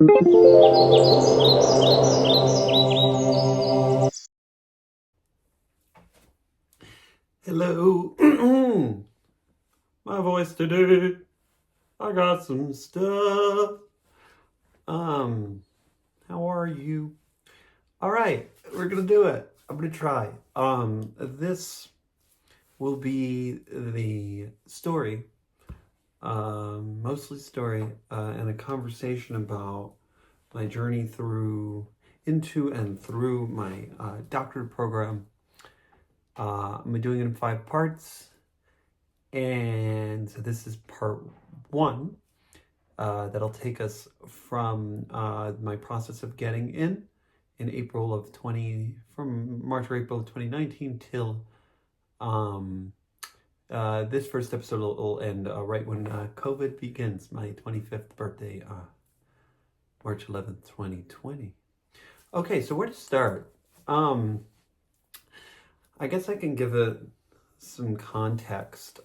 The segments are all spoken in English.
Hello. My voice today. I got some stuff. Um, how are you? All right, we're gonna do it. I'm gonna try. This will be the story, mostly story, and a conversation about my journey into and through my doctorate program. I'm doing it in 5 parts. And so this is part one, that'll take us from my process of getting in April of from March or April of 2019 till this first episode will end right when COVID begins, my 25th birthday, March 11th, 2020. Okay, so where to start? I guess I can give it some context.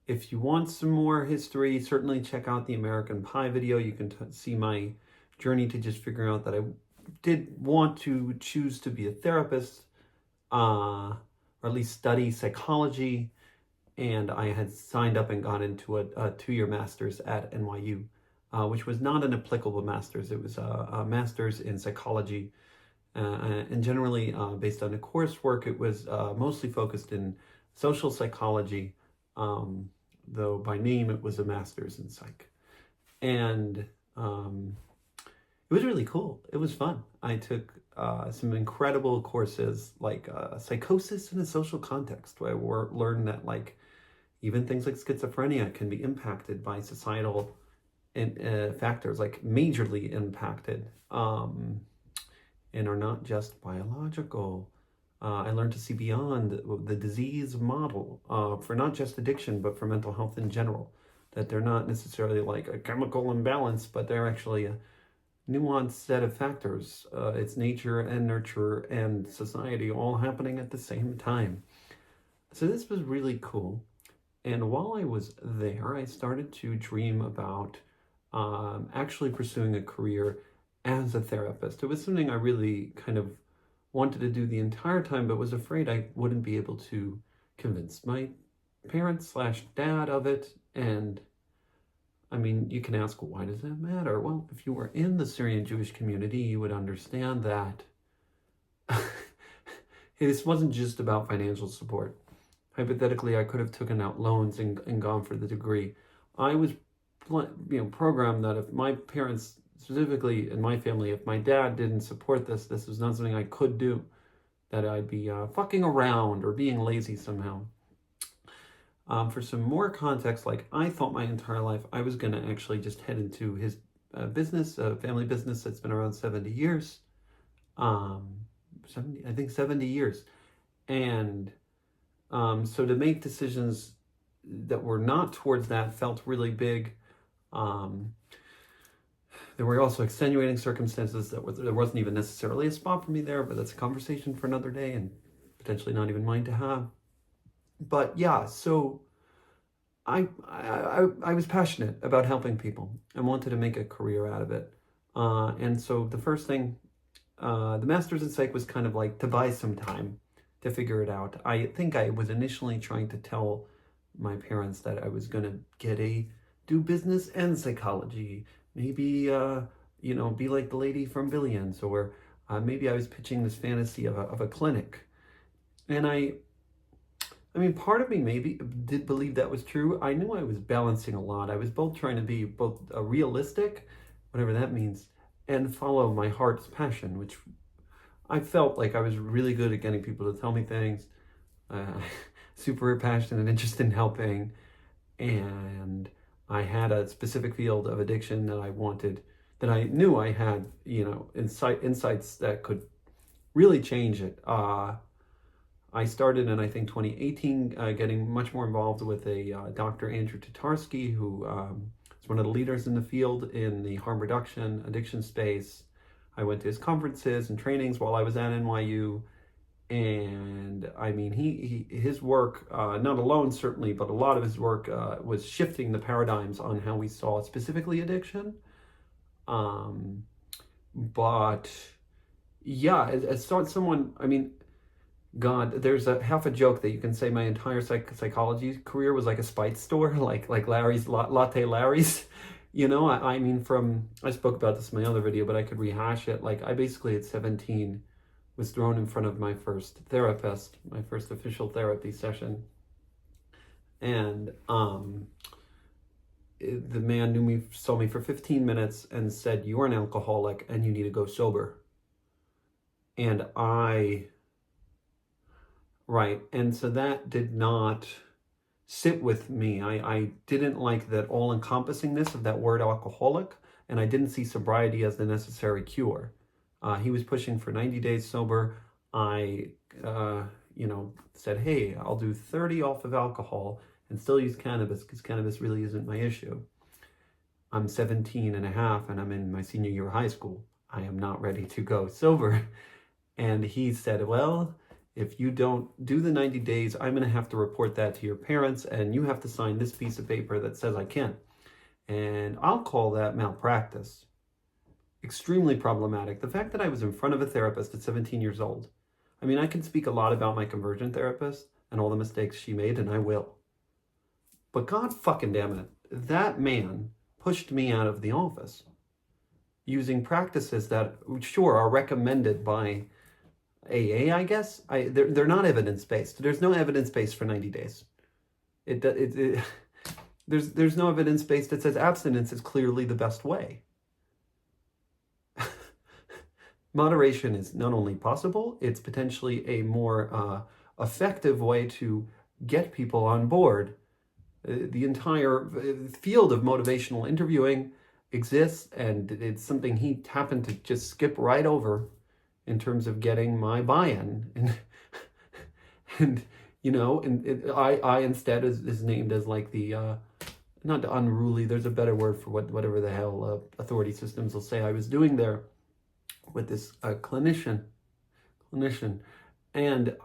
If you want some more history, certainly check out the American Pie video. You can see my journey to just figuring out that I did want to choose to be a therapist, or at least study psychology. And I had signed up and got into a 2-year master's at NYU, which was not an applicable master's. It was a master's in psychology. And generally based on the coursework, it was mostly focused in social psychology, though by name it was a master's in psych. And it was really cool. It was fun. I took some incredible courses like psychosis in a social context, where I learned that like even things like schizophrenia can be impacted by societal factors, like majorly impacted, and are not just biological. I learned to see beyond the disease model for not just addiction, but for mental health in general. That they're not necessarily like a chemical imbalance, but they're actually a nuanced set of factors. It's nature and nurture and society all happening at the same time. So this was really cool. And while I was there, I started to dream about actually pursuing a career as a therapist. It was something I really kind of wanted to do the entire time, but was afraid I wouldn't be able to convince my parents / dad of it. And I mean, you can ask, why does that matter? Well, if you were in the Syrian Jewish community, you would understand that this wasn't just about financial support. Hypothetically, I could have taken out loans and gone for the degree. I was programmed that if my parents, specifically in my family, if my dad didn't support this was not something I could do, that I'd be fucking around or being lazy somehow. For some more context, like I thought my entire life I was going to actually just head into his business, family business that's been around 70 years. 70 years. And so to make decisions that were not towards that felt really big. There were also extenuating circumstances there wasn't even necessarily a spot for me there, but that's a conversation for another day and potentially not even mine to have. But yeah, so I was passionate about helping people and wanted to make a career out of it. And so the first thing, the master's in psych was kind of like to buy some time to figure it out. I think I was initially trying to tell my parents that I was going to do business and psychology. Maybe, be like the lady from Billions, or maybe I was pitching this fantasy of a clinic. And I mean, part of me maybe did believe that was true. I knew I was balancing a lot. I was both trying to be both realistic, whatever that means, and follow my heart's passion, which I felt like I was really good at getting people to tell me things, super passionate and interested in helping, and I had a specific field of addiction that I knew I had, insights that could really change it. I started in, I think, 2018, getting much more involved with a Dr. Andrew Tatarsky, who is one of the leaders in the field in the harm reduction addiction space. I went to his conferences and trainings while I was at NYU. And I mean, his work, not alone certainly, but a lot of his work was shifting the paradigms on how we saw specifically addiction. But yeah, as someone, I mean, God, there's a half a joke that you can say my entire psychology career was like a spice store, like Larry's Latte Larry's. I mean, I spoke about this in my other video, but I could rehash it. Like, I basically at 17 was thrown in front of my first therapist, my first official therapy session, and the man saw me for 15 minutes and said, "You're an alcoholic and you need to go sober." And right. And so that did not sit with me. I didn't like that all encompassingness of that word alcoholic, and I didn't see sobriety as the necessary cure. He was pushing for 90 days sober. I, said, hey, I'll do 30 off of alcohol and still use cannabis because cannabis really isn't my issue. I'm 17 and a half and I'm in my senior year of high school. I am not ready to go sober. And he said, well, if you don't do the 90 days, I'm going to have to report that to your parents and you have to sign this piece of paper that says I can. And I'll call that malpractice. Extremely problematic. The fact that I was in front of a therapist at 17 years old. I mean, I can speak a lot about my conversion therapist and all the mistakes she made, and I will. But God fucking damn it, that man pushed me out of the office using practices that, sure, are recommended by AA, I guess. They're not evidence-based. There's no evidence base for 90 days. There's no evidence base that says abstinence is clearly the best way. Moderation is not only possible, it's potentially a more effective way to get people on board. The entire field of motivational interviewing exists, and it's something he happened to just skip right over in terms of getting my buy-in. I instead is named as like the not unruly, there's a better word for whatever the hell authority systems will say I was doing there with this clinician. And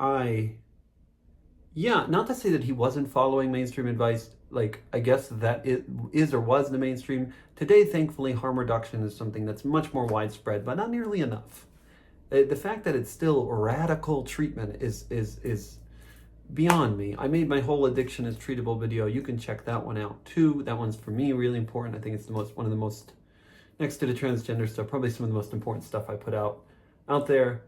not to say that he wasn't following mainstream advice. Like, I guess that it is or was the mainstream. Today, thankfully, harm reduction is something that's much more widespread, but not nearly enough. The fact that it's still radical treatment is beyond me. I made my whole addiction is treatable video. You can check that one out too. That one's for me really important. I think it's one of the most, next to the transgender stuff, probably some of the most important stuff I put out there.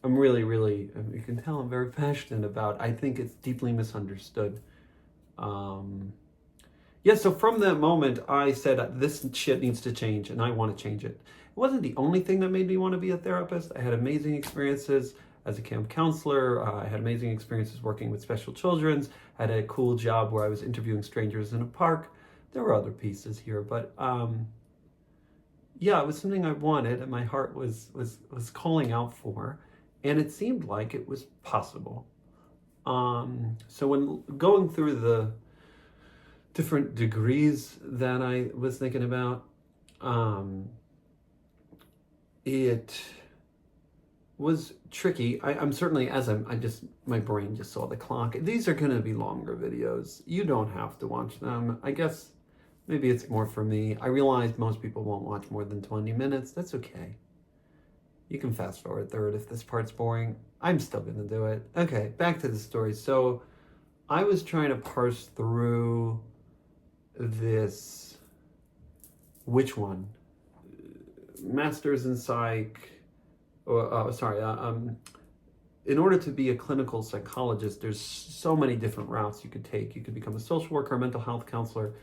I'm really, you can tell I'm very passionate about. I think it's deeply misunderstood. So from that moment, I said, this shit needs to change, and I want to change it. It wasn't the only thing that made me want to be a therapist. I had amazing experiences as a camp counselor. I had amazing experiences working with special children. I had a cool job where I was interviewing strangers in a park. There were other pieces here, but it was something I wanted, and my heart was calling out for. And it seemed like it was possible. So when going through the different degrees that I was thinking about, it was tricky. I'm certainly, my brain just saw the clock. These are going to be longer videos. You don't have to watch them. I guess maybe it's more for me. I realize most people won't watch more than 20 minutes. That's okay. You can fast forward through it if this part's boring. I'm still gonna do it. Okay, back to the story. So I was trying to parse through this, which one? Masters in Psych, in order to be a clinical psychologist, there's so many different routes you could take. You could become a social worker, a mental health counselor,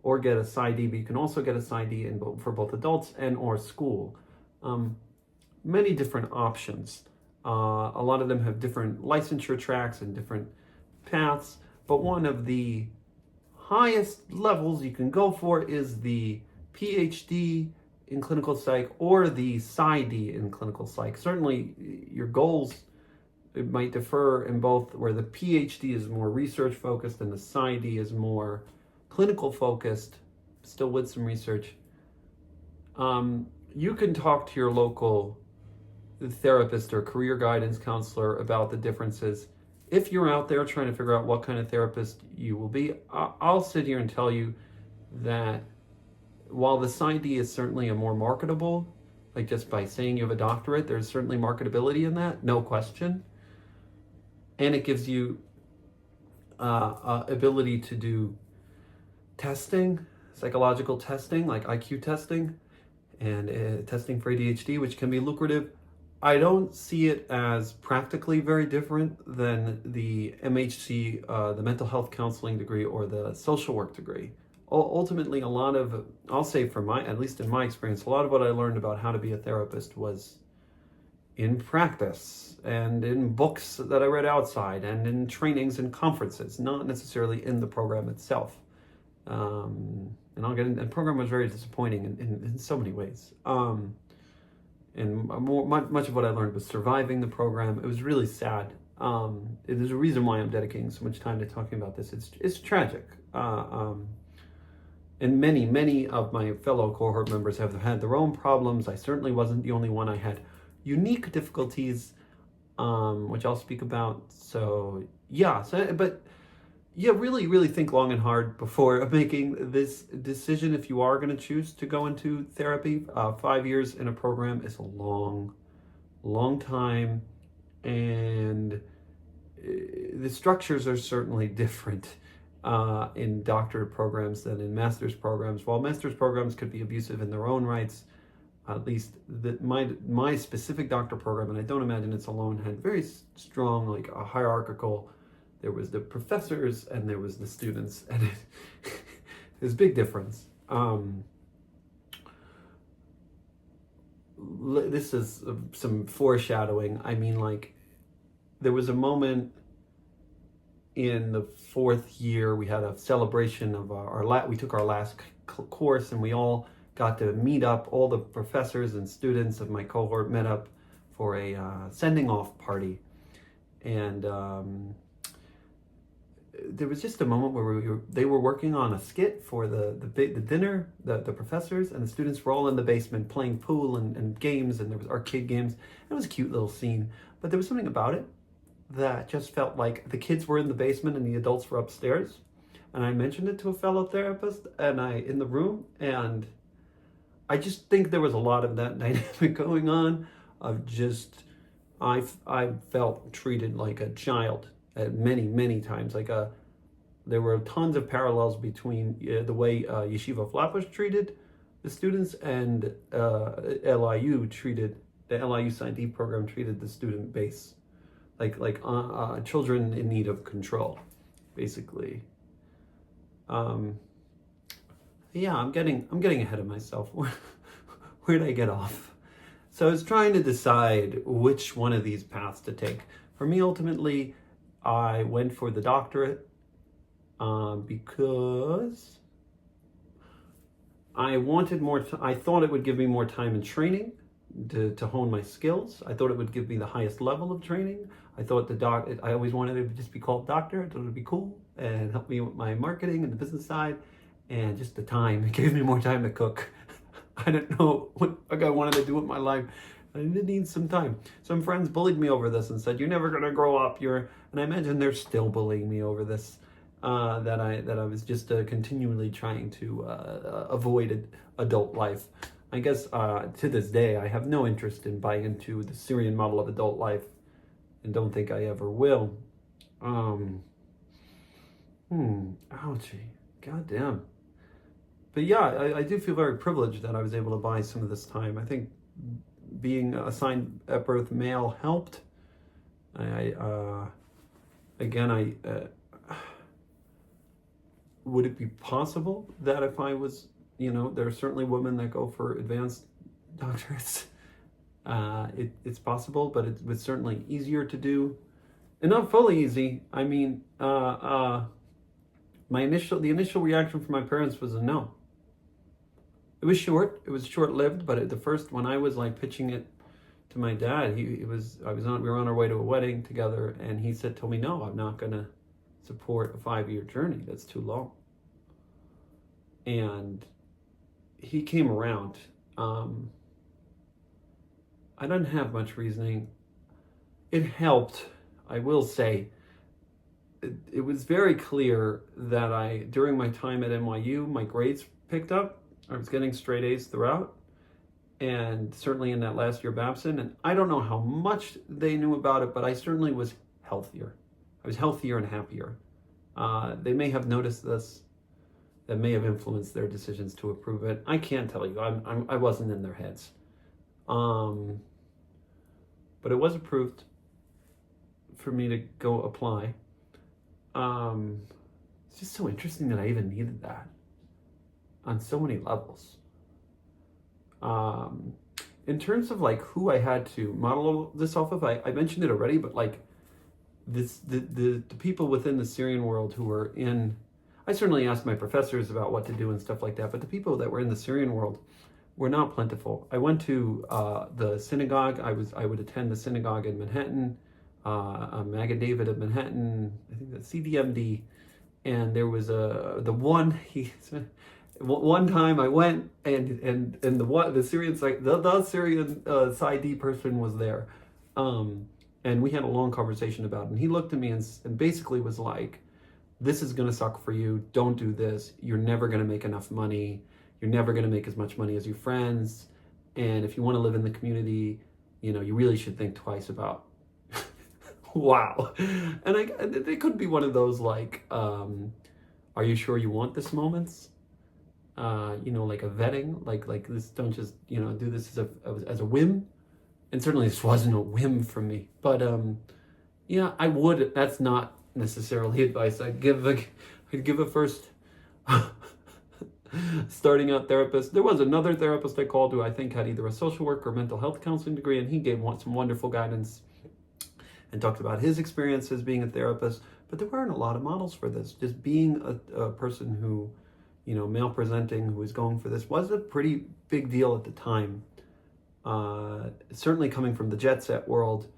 or get a PsyD, but you can also get a PsyD for both adults and or school. Many different options. A lot of them have different licensure tracks and different paths, but one of the highest levels you can go for is the PhD in clinical psych or the PsyD in clinical psych. Certainly your goals, it might differ in both, where the PhD is more research focused and the PsyD is more clinical focused, still with some research. You can talk to your local therapist or career guidance counselor about the differences. If you're out there trying to figure out what kind of therapist you will be, I'll sit here and tell you that while the PsyD is certainly a more marketable, like just by saying you have a doctorate, there's certainly marketability in that, no question. And it gives you ability to do testing, psychological testing, like IQ testing, and testing for ADHD, which can be lucrative. I don't see it as practically very different than the MHC, the mental health counseling degree, or the social work degree. Ultimately, a lot of, I'll say from my, at least in my experience, a lot of what I learned about how to be a therapist was in practice and in books that I read outside and in trainings and conferences, not necessarily in the program itself. And I'll get in, the program was very disappointing in so many ways. And much of what I learned was surviving the program. It was really sad. There's a reason why I'm dedicating so much time to talking about this. It's tragic. And many of my fellow cohort members have had their own problems. I certainly wasn't the only one. I had unique difficulties, which I'll speak about. So yeah, but yeah, really think long and hard before making this decision. If you are going to choose to go into therapy, 5 years in a program is a long time, and the structures are certainly different in doctorate programs than in master's programs. While master's programs could be abusive in their own rights, at least my specific doctor program, and I don't imagine it's alone, had very strong, like a hierarchical. There was the professors and there was the students, and there's a big difference. This is some foreshadowing. I mean, like, there was a moment in the 4th year, we had a celebration of we took our last course, and we all got to meet up. All the professors and students of my cohort met up for a sending off party. And there was just a moment where they were working on a skit for the dinner, the professors and the students were all in the basement playing pool and games, and there was arcade games. It was a cute little scene, but there was something about it that just felt like the kids were in the basement and the adults were upstairs. And I mentioned it to a fellow therapist in the room, and I just think there was a lot of that dynamic going on of just, I felt treated like a child at many times. There were tons of parallels between the way Yeshiva Flatbush treated the students and LIU treated, the LIU PsyD program treated the student base, like children in need of control, basically. Yeah, I'm getting ahead of myself. Where did I get off? So I was trying to decide which one of these paths to take. For me, ultimately, I went for the doctorate because I wanted more. I thought it would give me more time in training to hone my skills. I thought it would give me the highest level of training. I thought I always wanted it to just be called doctor. I thought it would be cool and help me with my marketing and the business side, and just the time. It gave me more time to cook. I didn't know what I wanted to do with my life. I did need some time. Some friends bullied me over this and said, "You're never gonna grow up." And I imagine they're still bullying me over this. That I was just continually trying to avoid adult life. I guess to this day, I have no interest in buying into the Syrian model of adult life, and don't think I ever will. Ouchie, goddamn. But yeah, I do feel very privileged that I was able to buy some of this time. I think being assigned at birth male helped. Would it be possible that if I was, there are certainly women that go for advanced doctorates. It's possible, but it was certainly easier to do. And not fully easy. I mean, the initial reaction from my parents was a no. It was short-lived, but when I was like pitching it to my dad, we were on our way to a wedding together, and he told me, "No, I'm not gonna support a 5-year journey. That's too long." And he came around. I didn't have much reasoning. It helped, I will say. It was very clear that during my time at NYU, my grades picked up. I was getting straight A's throughout, and certainly in that last year of Babson. And I don't know how much they knew about it, but I certainly was healthier. I was healthier and happier. They may have noticed this. That may have influenced their decisions to approve it. I can't tell you. I wasn't in their heads. But it was approved for me to go apply. It's just so interesting that I even needed that on so many levels. In terms of like who I had to model this off of, I mentioned it already, but like the people within the Syrian world who were in, I certainly asked my professors about what to do and stuff like that, but the people that were in the Syrian world were not plentiful. I went to the synagogue. I would attend the synagogue in Manhattan, Maggid David of Manhattan, I think that's CDMD, and there was one time I went and the Syrian the Syrian PsyD person was there, and we had a long conversation about it. And he looked at me and basically was like, "This is gonna suck for you. Don't do this. You're never gonna make enough money. You're never gonna make as much money as your friends. And if you want to live in the community, you really should think twice about." Wow. And they could be one of those like, "Are you sure you want this?" moments. Like a vetting, like this. Don't just do this as a whim. And certainly this wasn't a whim from me. But yeah, I would. That's not necessarily advice I'd give a first starting out therapist. There was another therapist I called who I think had either a social work or mental health counseling degree, and he gave some wonderful guidance and talked about his experiences being a therapist. But there weren't a lot of models for this. Just being a person who, male presenting, who was going for this was a pretty big deal at the time. Certainly coming from the jet set world,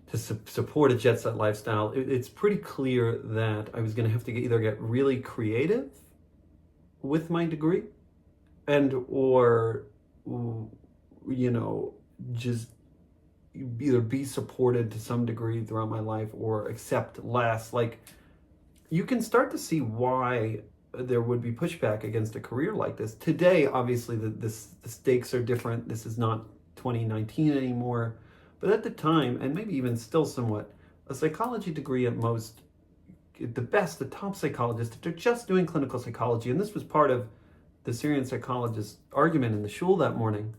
to support a jet set lifestyle, it's pretty clear that I was going to have to either get really creative with my degree or just either be supported to some degree throughout my life or accept less. Like, you can start to see why there would be pushback against a career like this. Today, obviously, the stakes are different. This is not 2019 anymore. But at the time, and maybe even still somewhat, a psychology degree at most, the top psychologists, if they're just doing clinical psychology, and this was part of the Syrian psychologist's argument in the shul that morning,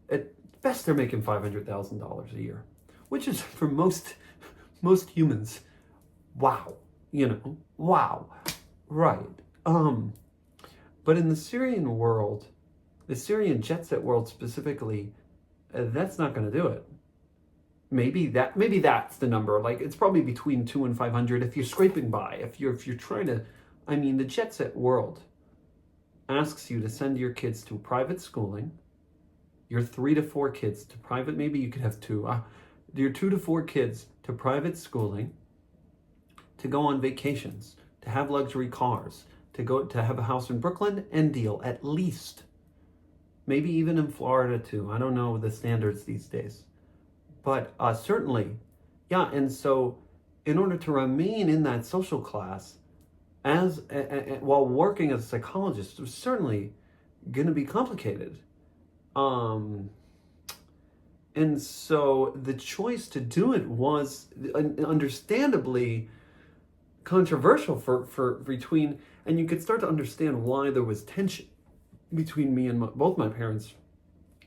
at best they're making $500,000 a year, which is for most humans, wow, wow, right. But in the Syrian world, the Syrian jet set world specifically, that's not going to do it. Maybe that's the number. Like, it's probably between 2 and 500 if you're scraping by. If you're trying to, the jet set world asks you to send your kids to private schooling, your 3 to 4 kids to private. Maybe you could have 2. Your 2 to 4 kids to private schooling, to go on vacations, to have luxury cars, to have a house in Brooklyn and deal at least. Maybe even in Florida too. I don't know the standards these days. But certainly, yeah. And so in order to remain in that social class while working as a psychologist, it was certainly going to be complicated. And so the choice to do it was understandably controversial for between, and you could start to understand why there was tension between me and both my parents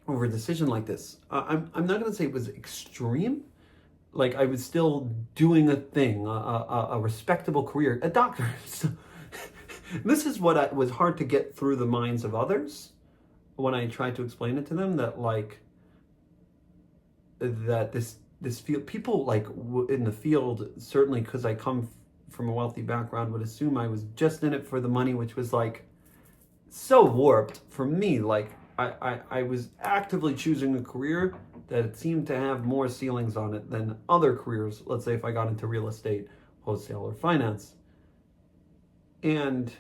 over a decision like this. I'm not going to say it was extreme. Like, I was still doing a thing, a respectable career, a doctor. So, this is what was hard to get through the minds of others when I tried to explain it to them, that this field, people in the field, certainly because I come from a wealthy background, would assume I was just in it for the money, which was so warped for me. I was actively choosing a career that seemed to have more ceilings on it than other careers. Let's say if I got into real estate, wholesale, or finance. And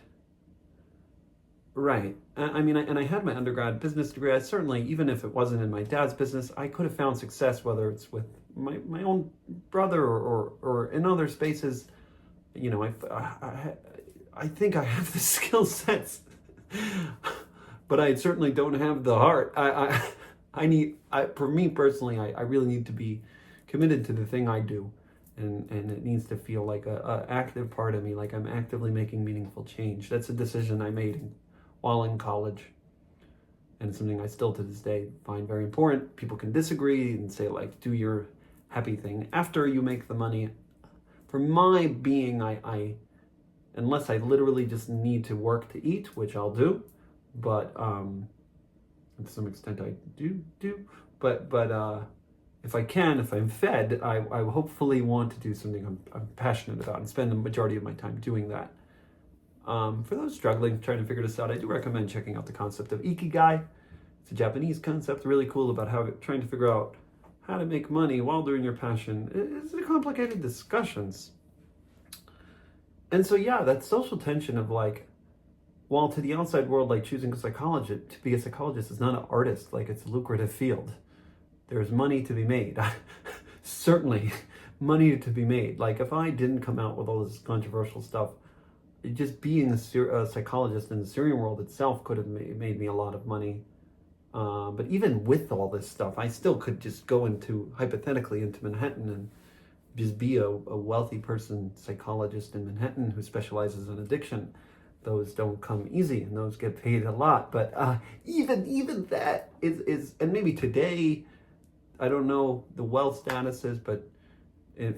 right, and I had my undergrad business degree. I certainly, even if it wasn't in my dad's business, I could have found success, whether it's with my own brother or in other spaces. I think I have the skill sets but I certainly don't have the heart. For me personally, I really need to be committed to the thing I do. And it needs to feel like a active part of me, like I'm actively making meaningful change. That's a decision I made while in college. And it's something I still to this day find very important. People can disagree and say, like, do your happy thing after you make the money. For my being, I unless I literally just need to work to eat, which I'll do, but to some extent I do, but if I can, if I'm fed, I hopefully want to do something I'm passionate about and spend the majority of my time doing that. For those struggling, trying to figure this out, I do recommend checking out the concept of Ikigai. It's a Japanese concept, really cool about how trying to figure out how to make money while doing your passion. It's complicated discussions. And so, yeah, that social tension of like, while to the outside world, like choosing a psychologist, to be a psychologist is not an artist, like it's a lucrative field. There's money to be made. Certainly money to be made. Like if I didn't come out with all this controversial stuff, just being a psychologist in the Syrian world itself could have made me a lot of money. But even with all this stuff, I still could just go hypothetically into Manhattan and just be a wealthy person, psychologist in Manhattan who specializes in addiction. Those don't come easy and those get paid a lot. But even that is, and maybe today, I don't know the wealth statuses, but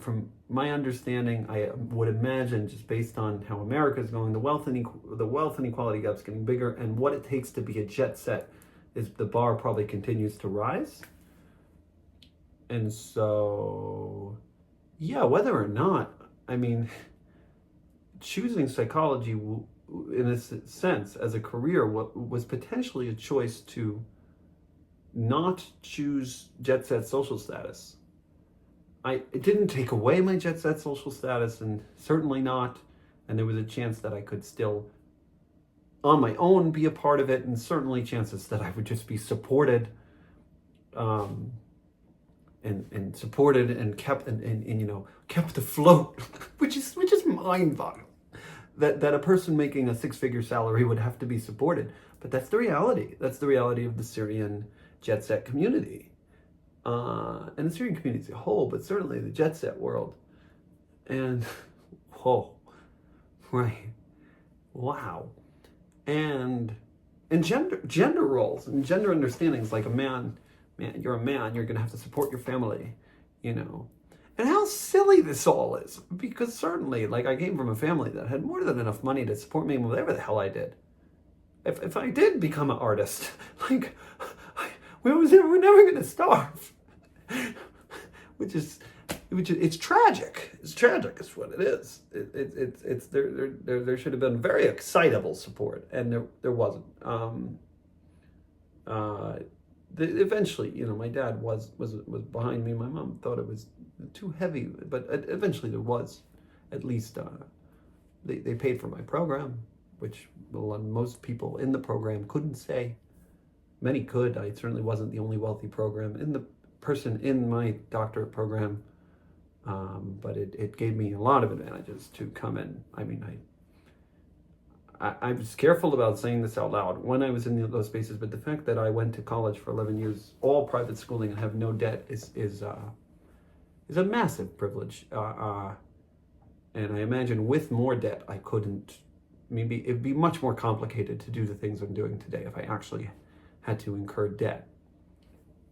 from my understanding, I would imagine just based on how America is going, the wealth inequality gap's getting bigger, and what it takes to be a jet set is the bar probably continues to rise. And so, yeah, whether or not, I mean, choosing psychology in a sense as a career was potentially a choice to not choose jet set social status. It didn't take away my jet set social status, and certainly not. And there was a chance that I could still, on my own, be a part of it, and certainly chances that I would just be supported, and supported and kept and kept afloat, which is mind-boggling. That a person making a six-figure salary would have to be supported, but that's the reality. That's the reality of the Syrian jet set community. And the Syrian community as a whole, but certainly the jet set world. And, whoa, right, wow. And gender roles and gender understandings, like man, you're a man, you're going to have to support your family, And how silly this all is, because certainly, like, I came from a family that had more than enough money to support me in whatever the hell I did. If I did become an artist, like, we're never going to starve. It's tragic. It's tragic. It's what it is. There should have been very excitable support, and there wasn't. Eventually, my dad was behind me. My mom thought it was too heavy, but eventually there was, at least, they paid for my program, which most people in the program couldn't say. Many could. I certainly wasn't the only wealthy person in my doctorate program, but it gave me a lot of advantages to come in. I mean, I was careful about saying this out loud when I was in those spaces, but the fact that I went to college for 11 years, all private schooling, and have no debt is a massive privilege. And I imagine with more debt, I couldn't. Maybe it'd be much more complicated to do the things I'm doing today if I actually had to incur debt.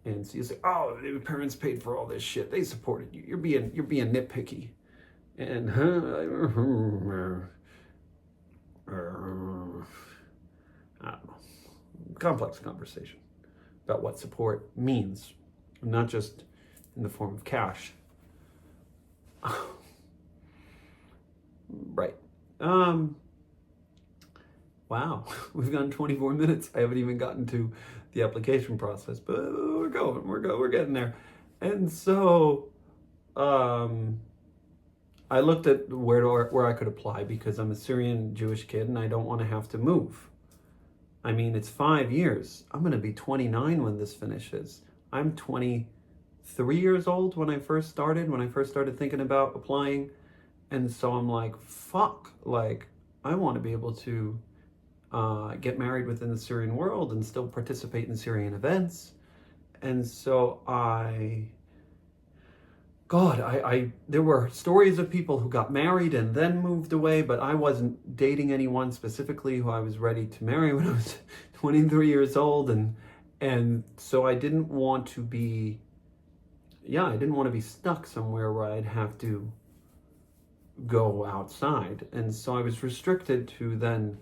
And so you say, "Oh, your parents paid for all this shit. They supported you. You're being nitpicky." And I don't know. Complex conversation about what support means, not just in the form of cash. Right. Wow, we've gone 24 minutes. I haven't even gotten to the application process, but we're getting there. And so, I looked at where I could apply, because I'm a Syrian Jewish kid and I don't want to have to move. I mean, it's 5 years. I'm going to be 29 when this finishes. I'm 23 years old when I first started thinking about applying. And so I'm like, fuck, like, I want to be able to get married within the Syrian world and still participate in Syrian events. And so there were stories of people who got married and then moved away, but I wasn't dating anyone specifically who I was ready to marry when I was 23 years old. And so I didn't want to be, I didn't want to be stuck somewhere where I'd have to go outside. And so I was restricted to then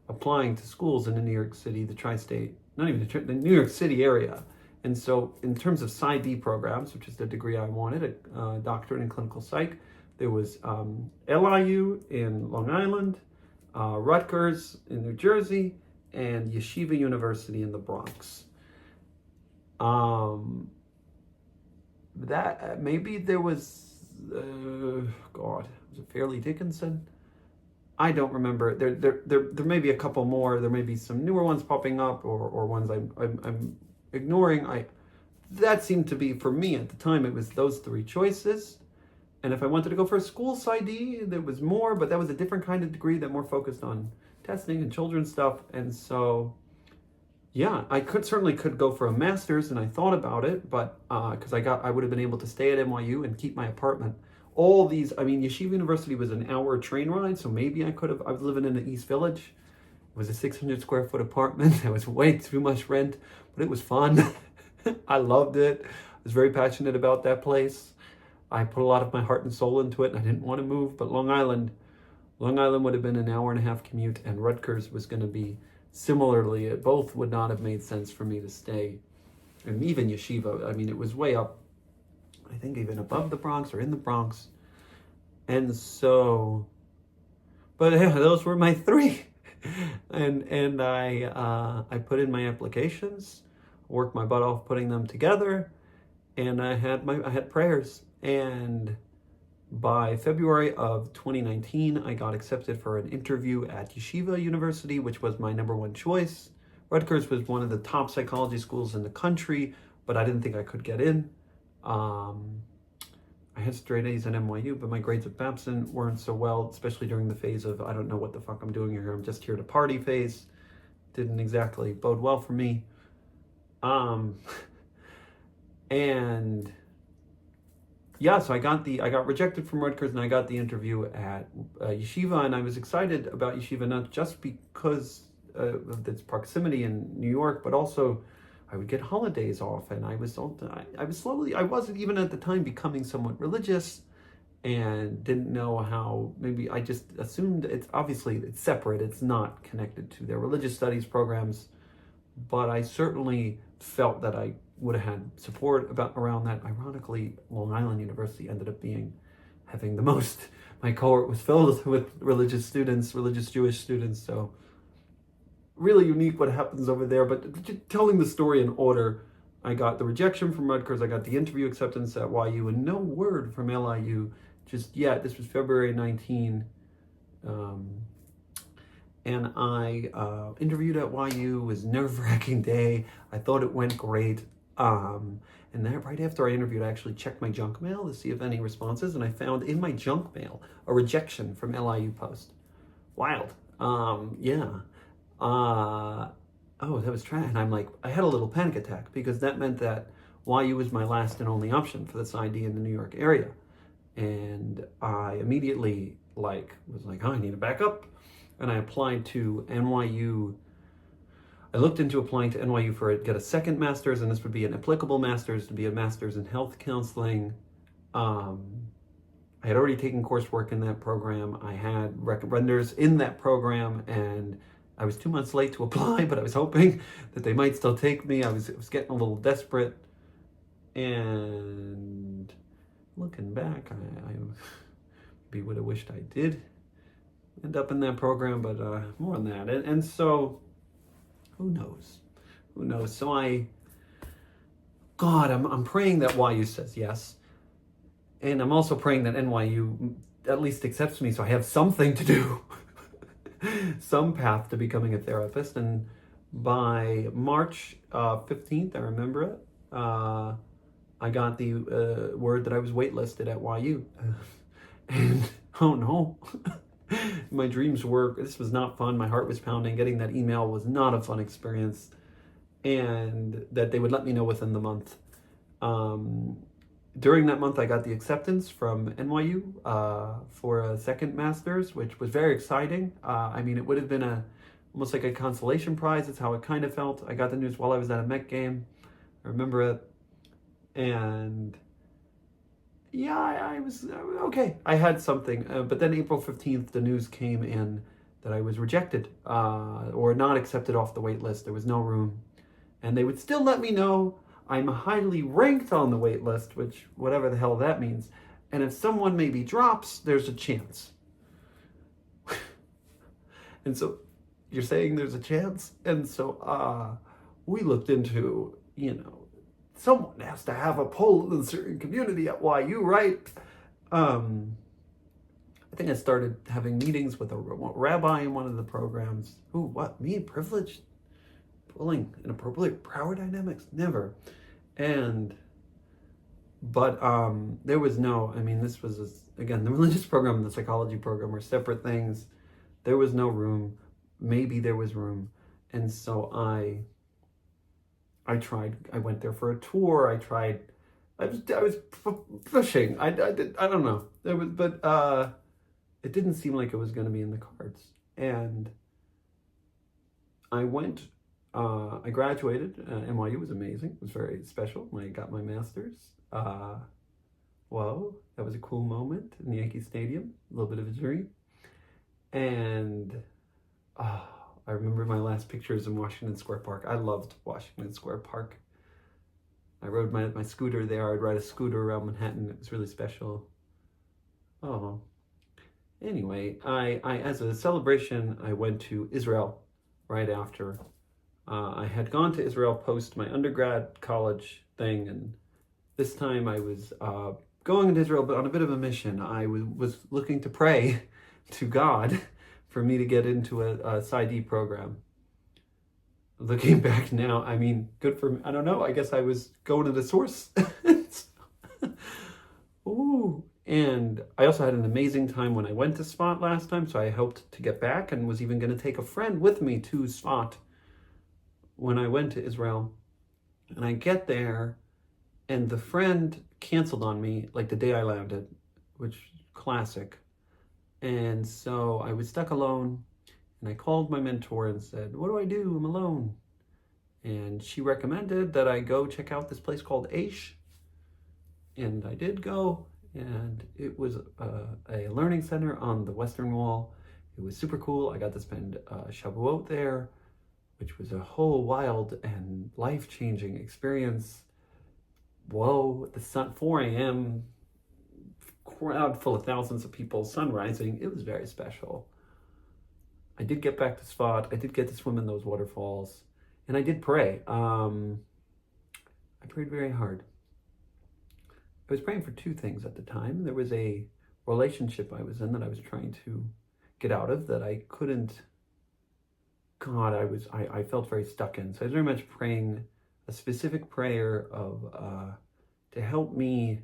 applying to schools in the New York City, the tri-state, not even the New York City area. And so in terms of PsyD programs, which is the degree I wanted, a doctorate in clinical psych, there was LIU in Long Island, Rutgers in New Jersey, and Yeshiva University in the Bronx. That maybe there was, was it Fairleigh Dickinson? I don't remember. There may be a couple more. There may be some newer ones popping up, or ones I'm ignoring. That seemed to be, for me at the time, it was those three choices. And if I wanted to go for a school PsyD, there was more, but that was a different kind of degree that more focused on testing and children's stuff. And so, yeah, I certainly could go for a master's, and I thought about it, but because I would have been able to stay at NYU and keep my apartment. All these, Yeshiva University was an hour train ride, so maybe I was living in the East Village. It was a 600 square foot apartment. It was way too much rent, but it was fun. I loved it. I was very passionate about that place. I put a lot of my heart and soul into it, and I didn't want to move. But Long Island would have been an hour and a half commute, and Rutgers was going to be similarly. It both would not have made sense for me to stay. And even Yeshiva, it was way up, I think even above the Bronx or in the Bronx. And so, but yeah, those were my three. And I put in my applications, worked my butt off putting them together, and I had prayers. And by February of 2019, I got accepted for an interview at Yeshiva University, which was my number one choice. Rutgers was one of the top psychology schools in the country, but I didn't think I could get in. I had straight A's at NYU, but my grades at Babson weren't so well, especially during the phase of, I don't know what the fuck I'm doing here, I'm just here to party phase. Didn't exactly bode well for me. And yeah, so I got rejected from Rutgers, and I got the interview at Yeshiva, and I was excited about Yeshiva, not just because of its proximity in New York, but also I would get holidays off, and I wasn't even at the time becoming somewhat religious, and didn't know how. Maybe I just assumed it's separate, it's not connected to their religious studies programs, but I certainly felt that I would have had support around that. Ironically, Long Island University ended up having the most. My cohort was filled with religious Jewish students, so really unique what happens over there. But telling the story in order, I got the rejection from Rutgers, I got the interview acceptance at YU, and no word from LIU just yet. This was February 19. And I interviewed at YU. It was a nerve-wracking day. I thought it went great. And then right after I interviewed, I actually checked my junk mail to see if any responses, and I found in my junk mail a rejection from LIU Post. Wild. That was trash. And I'm like, I had a little panic attack, because that meant that YU was my last and only option for the PsyD in the New York area. And I immediately was like, oh, I need to back up. And I applied to NYU. I looked into applying to NYU get a second master's, and this would be an applicable master's, to be a master's in health counseling. I had already taken coursework in that program. I had recommenders in that program, and I was 2 months late to apply, but I was hoping that they might still take me. I was getting a little desperate. And looking back, I maybe would have wished I did end up in that program, but more on that. And so, who knows? So I'm praying that YU says yes. And I'm also praying that NYU at least accepts me, so I have something to do. Some path to becoming a therapist. And by March 15th, I remember it, I got the word that I was waitlisted at YU. And oh no, My dreams were, this was not fun. My heart was pounding. Getting that email was not a fun experience. And that they would let me know within the month. During that month, I got the acceptance from NYU for a second master's, which was very exciting. I mean, it would have been almost like a consolation prize. That's how it kind of felt. I got the news while I was at a Met game. I remember it. And yeah, I was okay. I had something. But then April 15th, the news came in that I was rejected or not accepted off the wait list. There was no room. And they would still let me know I'm highly ranked on the wait list, which whatever the hell that means. And if someone maybe drops, there's a chance. And so you're saying there's a chance? And so we looked into, someone has to have a pull in a certain community at YU, right? I think I started having meetings with a rabbi in one of the programs. Ooh, what? Me? Privileged? Pulling inappropriate power dynamics? Never. But there was no, this was, again, the religious program and the psychology program were separate things. There was no room. Maybe there was room. And so I tried. I went there for a tour. I was pushing. I don't know. It didn't seem like it was going to be in the cards. And I went. I graduated. NYU was amazing. It was very special. I got my master's. Whoa, that was a cool moment in Yankee Stadium. A little bit of a dream. And I remember my last pictures in Washington Square Park. I loved Washington Square Park. I rode my scooter there. I'd ride a scooter around Manhattan. It was really special. Oh. Anyway, I as a celebration, I went to Israel right after. I had gone to Israel post my undergrad college thing, and this time I was going to Israel, but on a bit of a mission. I was looking to pray to God for me to get into a PsyD program. Looking back now, good for me. I don't know. I guess I was going to the source. Ooh. And I also had an amazing time when I went to Sfat last time, so I hoped to get back and was even going to take a friend with me to Sfat when I went to Israel. And I get there, and the friend canceled on me like the day I landed, which classic. And so I was stuck alone, and I called my mentor and said, what do I do? I'm alone. And she recommended that I go check out this place called Aish. And I did go, and it was a learning center on the Western Wall. It was super cool. I got to spend Shavuot there, which was a whole wild and life-changing experience. Whoa, the sun, 4 a.m., crowd full of thousands of people, sun rising. It was very special. I did get back to Sfat. I did get to swim in those waterfalls. And I did pray. I prayed very hard. I was praying for two things at the time. There was a relationship I was in that I was trying to get out of that I couldn't. God, I felt very stuck in. So I was very much praying a specific prayer of to help me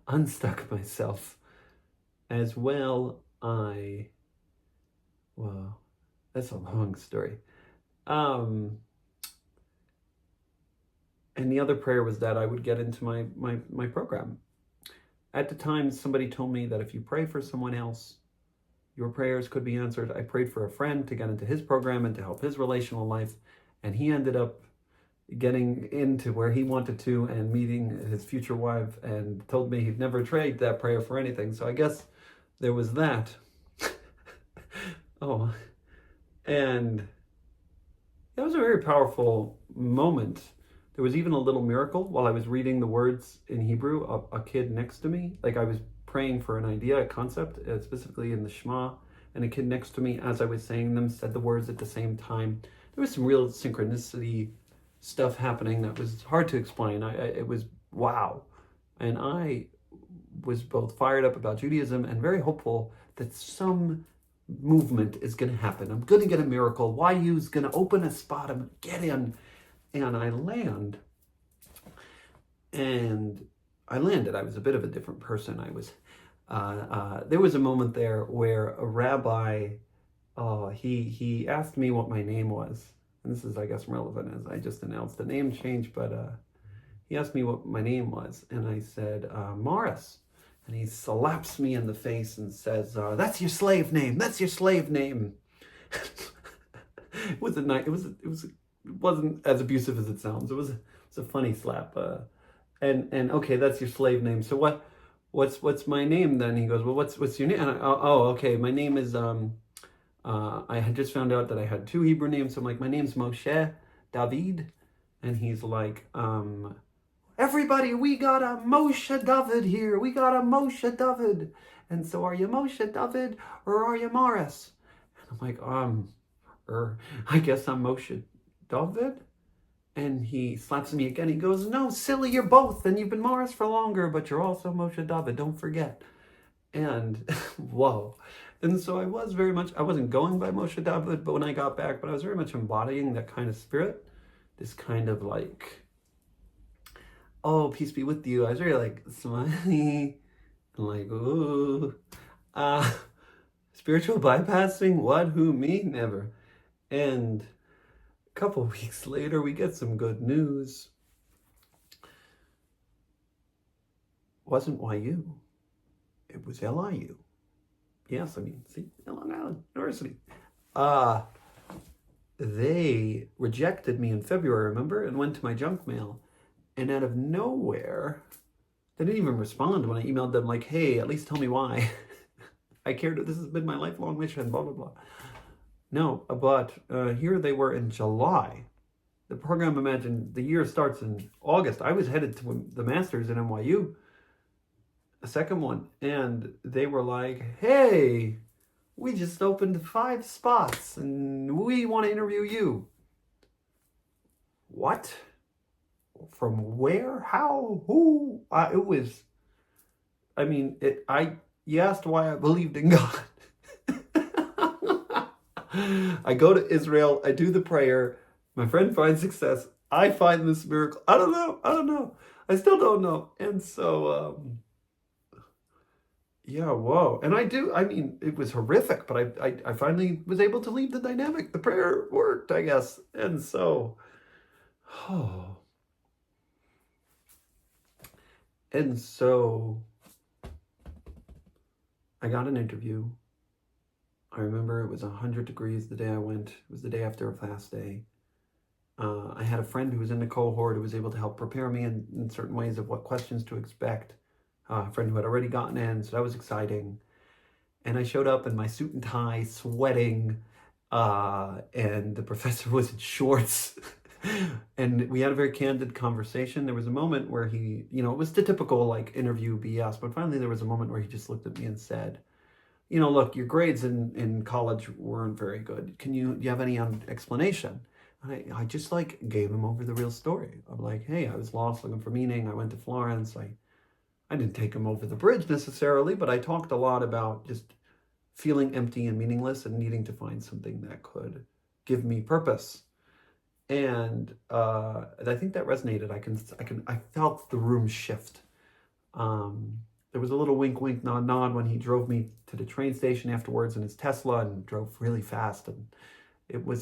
unstuck myself. As well, well, that's a long story. And the other prayer was that I would get into my program. At the time, somebody told me that if you pray for someone else, your prayers could be answered. I prayed for a friend to get into his program and to help his relational life, and he ended up getting into where he wanted to and meeting his future wife, and told me he'd never trade that prayer for anything. So I guess there was that. Oh, and that was a very powerful moment. There was even a little miracle while I was reading the words in Hebrew. A kid next to me, like I was praying for an idea, a concept, specifically in the Shema, and a kid next to me, as I was saying them, said the words at the same time. There was some real synchronicity stuff happening that was hard to explain. It was wow. And I was both fired up about Judaism and very hopeful that some movement is going to happen. I'm going to get a miracle. YU's going to open a spot. I'm going to get in. And I land. And I landed. I was a bit of a different person. I was There was a moment there where a rabbi, he asked me what my name was. And this is, I guess, relevant as I just announced a name change, but he asked me what my name was, and I said, Morris. And he slaps me in the face and says, that's your slave name. That's your slave name. It was a night. It wasn't as abusive as it sounds. It was a funny slap. And okay, that's your slave name. So what's my name then? He goes, well, what's your name? And okay, my name is I had just found out that I had 2 Hebrew names. So I'm like, my name's Moshe David, and he's like, everybody, we got a Moshe David here. We got a Moshe David. And so are you Moshe David or are you Morris? And I'm like, I guess I'm Moshe David. And he slaps me again. He goes, no, silly, you're both. And you've been Morris for longer, but you're also Moshe David. Don't forget. And whoa. And so I wasn't going by Moshe David, but when I got back, but I was very much embodying that kind of spirit. This kind of like, oh, peace be with you. I was very like smiley and like, ooh, spiritual bypassing? What? Who? Me? Never. And a couple weeks later, we get some good news. Wasn't YU. It was LIU. Yes, I mean, see, Long Island University. They rejected me in February, remember? And went to my junk mail. And out of nowhere, they didn't even respond when I emailed them like, hey, at least tell me why. I cared. This has been my lifelong mission, blah, blah, blah. No, but here they were in July. The program, imagine, the year starts in August. I was headed to the master's in NYU, a second one. And they were like, hey, we just opened 5 spots and we want to interview you. What? From where? How? Who? It was, I mean, you asked why I believed in God. I go to Israel, I do the prayer, my friend finds success, I find this miracle. I don't know. I still don't know. And so, yeah, whoa. And I mean, it was horrific, but I finally was able to leave the dynamic. The prayer worked, I guess. And so, oh. And so I got an interview. I remember it was 100 degrees the day I went. It was the day after a fast day. I had a friend who was in the cohort who was able to help prepare me in certain ways of what questions to expect. A friend who had already gotten in, so that was exciting. And I showed up in my suit and tie, sweating, and the professor was in shorts. And we had a very candid conversation. There was a moment where he, it was the typical like interview BS, but finally there was a moment where he just looked at me and said, look, your grades in college weren't very good. Do you have any explanation? And I just like gave him over the real story. I'm like, hey, I was lost looking for meaning. I went to Florence. I didn't take him over the bridge necessarily, but I talked a lot about just feeling empty and meaningless and needing to find something that could give me purpose. And I think that resonated. I felt the room shift. There was a little wink, wink, nod, nod when he drove me to the train station afterwards in his Tesla and drove really fast. And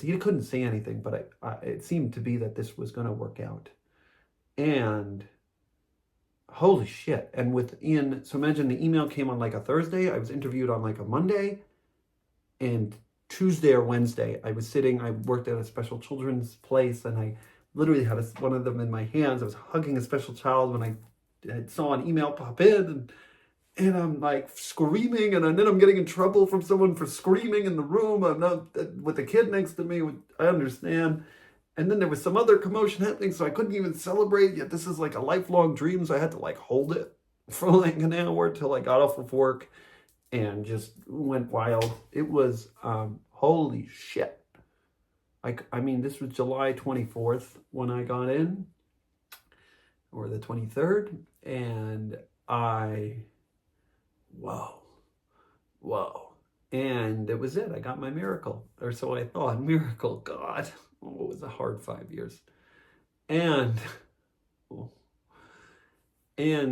he couldn't say anything, but it seemed to be that this was going to work out. And holy shit. And so imagine the email came on like a Thursday. I was interviewed on like a Monday, and Tuesday or Wednesday, I worked at a special children's place, and I literally had one of them in my hands. I was hugging a special child when I saw an email pop in, and I'm like screaming, and then I'm getting in trouble from someone for screaming in the room. I'm not with the kid next to me. I understand. And then there was some other commotion happening, so I couldn't even celebrate. Yet this is like a lifelong dream, so I had to like hold it for like an hour till I got off of work and just went wild. It was holy shit. I mean, this was July 24th when I got in, or the 23rd, and whoa. And it was it. I got my miracle, or so I thought. Miracle, God. Oh, it was a hard 5 years. And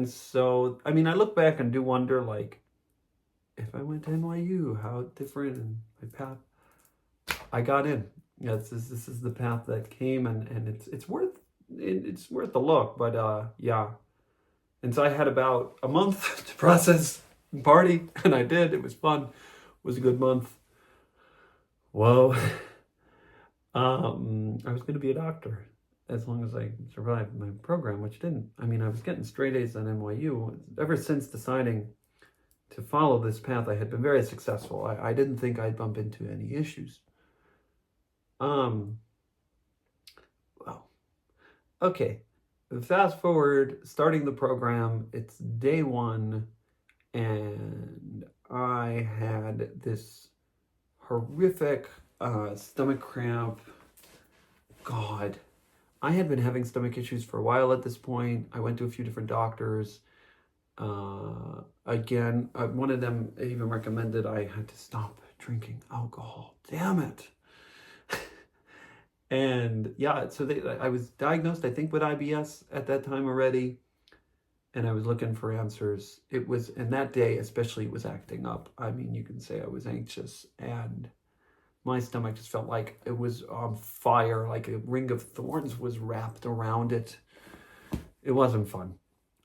so, I mean, I look back and do wonder, like, if I went to NYU, how different, and my path. I got in. Yeah, this is the path that came, and it's worth the look. But yeah, and so I had about a month to process and party, and I did. It was fun. It was a good month. Whoa. I was going to be a doctor as long as I survived my program, which didn't. I mean, I was getting straight A's on NYU. Ever since deciding to follow this path, I had been very successful. I didn't think I'd bump into any issues. Well, okay. Fast forward, starting the program, it's day one, and I had this horrific stomach cramp. God, I had been having stomach issues for a while at this point. I went to a few different doctors. Again, one of them even recommended I had to stop drinking alcohol. Damn it. And yeah, so I was diagnosed, I think, with IBS at that time already. And I was looking for answers. It was, and that day especially, it was acting up. I mean, you can say I was anxious, and my stomach just felt like it was on fire, like a ring of thorns was wrapped around it. It wasn't fun.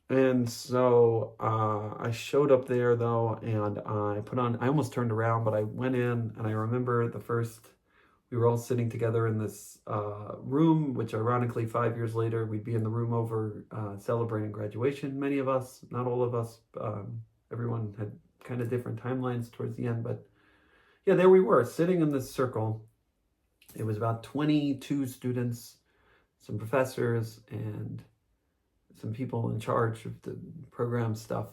And so I showed up there though, and I almost turned around, but I went in, and I remember we were all sitting together in this room, which ironically 5 years later, we'd be in the room over celebrating graduation. Many of us, not all of us, everyone had kind of different timelines towards the end, but yeah, there we were sitting in this circle. It was about 22 students, some professors, and some people in charge of the program stuff.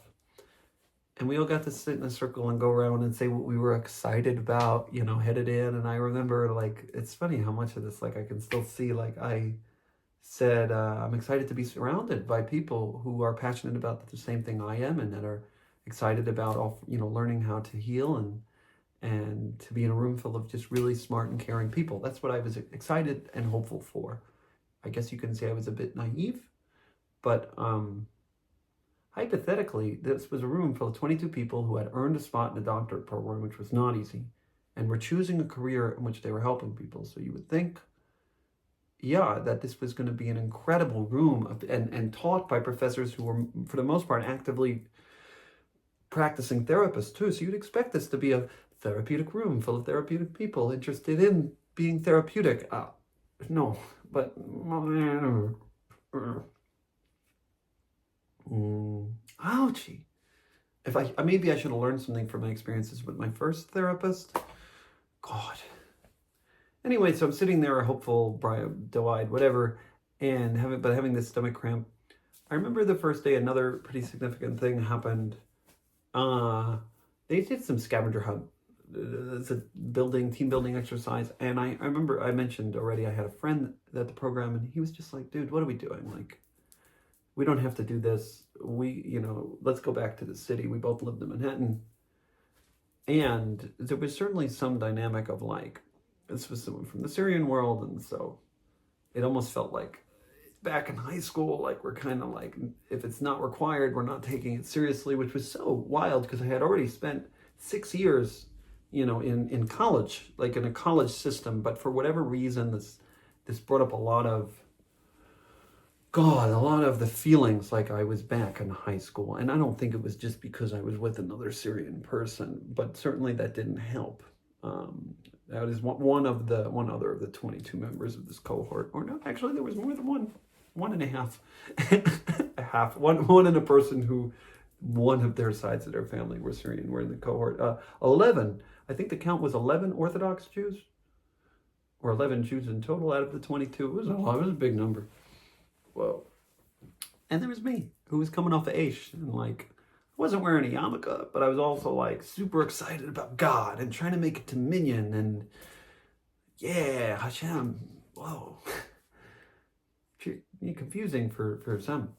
And we all got to sit in a circle and go around and say what we were excited about, headed in. And I remember, like, it's funny how much of this, like, I can still see, like, I said, I'm excited to be surrounded by people who are passionate about the same thing I am, and that are excited about, learning how to heal, and to be in a room full of just really smart and caring people. That's what I was excited and hopeful for. I guess you can say I was a bit naive, but hypothetically, this was a room full of 22 people who had earned a spot in a doctorate program, which was not easy, and were choosing a career in which they were helping people. So you would think, yeah, that this was going to be an incredible room and taught by professors who were, for the most part, actively practicing therapists too. So you'd expect this to be a therapeutic room full of therapeutic people interested in being therapeutic. No, but ouchie. Maybe I should have learned something from my experiences with my first therapist. God. Anyway, so I'm sitting there, hopeful, doe-eyed, whatever, and having this stomach cramp. I remember the first day, another pretty significant thing happened. They did some scavenger hunt. It's a team building exercise, and I remember I mentioned already I had a friend at the program, and he was just like, dude, what are we doing? Like, we don't have to do this. Let's go back to the city. We both lived in Manhattan. And there was certainly some dynamic of, like, this was someone from the Syrian world, and so it almost felt like back in high school, like, we're kind of like, if it's not required, we're not taking it seriously, which was so wild because I had already spent 6 years, in college, like in a college system. But for whatever reason, this brought up a lot of the feelings like I was back in high school. And I don't think it was just because I was with another Syrian person, but certainly that didn't help. That is one other of the 22 members of this cohort. Or no, actually there was more than one and a half. One and a person who one of their sides of their family were Syrian, were in the cohort. 11, I think the count was 11 Orthodox Jews, or 11 Jews in total out of the 22. It was a big number. Whoa. And there was me, who was coming off of Aish, and like, I wasn't wearing a yarmulke, but I was also like super excited about God and trying to make it to Minyan, and yeah, Hashem. Whoa. Confusing for some.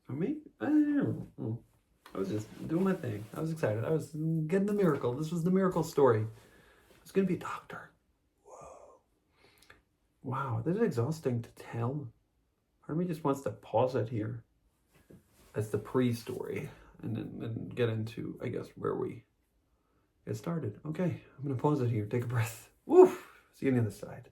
For me, I don't know. I was just doing my thing. I was excited. I was getting the miracle. This was the miracle story. I was going to be a doctor. Whoa. Wow, this is exhausting to tell. Part of me just wants to pause it here. That's the pre-story. and then get into, I guess, where we get started. Okay, I'm going to pause it here. Take a breath. Woo! See you on the other side.